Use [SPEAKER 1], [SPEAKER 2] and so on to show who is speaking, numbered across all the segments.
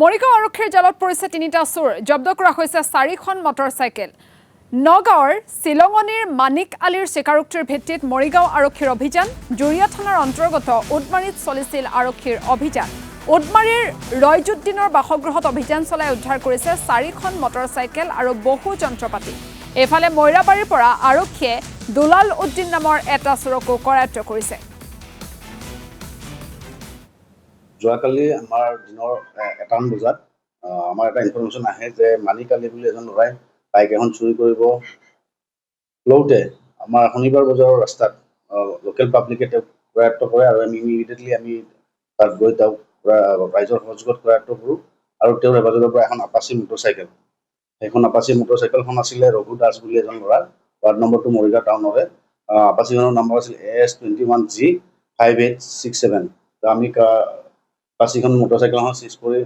[SPEAKER 1] মৰিগাঁও আৰক্ষীৰ জালত পৰিছে তিনিটা চোৰ জব্দ কৰা হৈছে 4খন মটৰচাইকেল নগাঁৱৰ শিলঙনিৰ মানিক আলীৰ স্বীকাৰোক্তিৰ ভিত্তিত মৰিগাঁও আৰক্ষীৰ অভিযান জুৰিয়া থানাৰ অন্তৰ্গত উডমাৰীত চলিছিল আৰক্ষীৰ অভিযান উডমাৰীৰ ৰয়জুদ্দিনৰ বাসগৃহত অভিযান চলাই উদ্ধাৰ কৰিছে 4খন মটৰচাইকেল আৰু বহু যন্ত্ৰপাতি এফালে মৈৰাবাৰীৰ পৰা আৰক্ষীয়ে দুলাল উদ্দিন নামৰ এটা চোৰকো কৰায়ত্ব কৰিছে
[SPEAKER 2] যোৱাকালি আমাৰ দিনৰ 1টা বজাত আমাৰ এটা ইনফৰমেশ্যন আহে যে মানিক আলী বুলি এজন ল'ৰাই বাইক এখন চুৰি কৰিব লওঁতে আমাৰ শনিবাৰ বজাৰৰ ৰাস্তাত লোকেল পাব্লিকে তেওঁক কৰায়ত্ব কৰে আৰু আমি ইমিডিয়েটলি আমি তাত গৈ তেওঁক ৰাইজৰ সহযোগত কৰায়ত্ব কৰোঁ আৰু তেওঁৰ হেফাজতৰ পৰা এখন আপাচি মটৰচাইকেল সেইখন আপাচি মটৰচাইকেলখন আছিলে ৰঘু দাস বুলি এজন ল'ৰা ৱাৰ্ড নম্বৰটো মৰিগাঁও টাউনৰে আপাচিখনৰ নম্বৰ আছিল AS21G5867 আমি আপাচিখন মটৰচাইকেলখন চিজ কৰি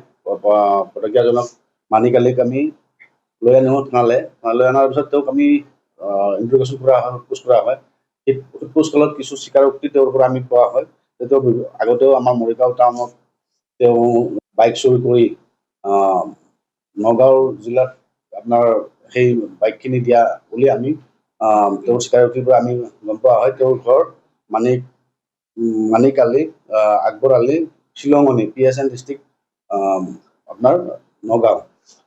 [SPEAKER 2] পটকীয়াজনক মানিক আলীক আমি লৈ আনো থানালৈ অনাৰ পিছত তেওঁক আমি ইণ্টাৰগেশ্যন কৰা হয় সোধপোছ কৰা হয় সেই সোধপোছকালত কিছু স্বীকাৰোক্তি তেওঁৰ পৰা আমি পোৱা হয় যে তেওঁ আগতেও আমাৰ মৰিগাঁও টাউনত তেওঁ বাইক চুৰি কৰি নগাঁও জিলাত আপোনাৰ সেই বাইকখিনি দিয়া বুলি আমি তেওঁৰ স্বীকাৰোক্তিৰ পৰা আমি গম পোৱা হয় তেওঁৰ ঘৰ মানিক আলী আকবৰ আলী শিলঙনি PSN ডিষ্ট্ৰিক্ট আপোনাৰ নগাঁও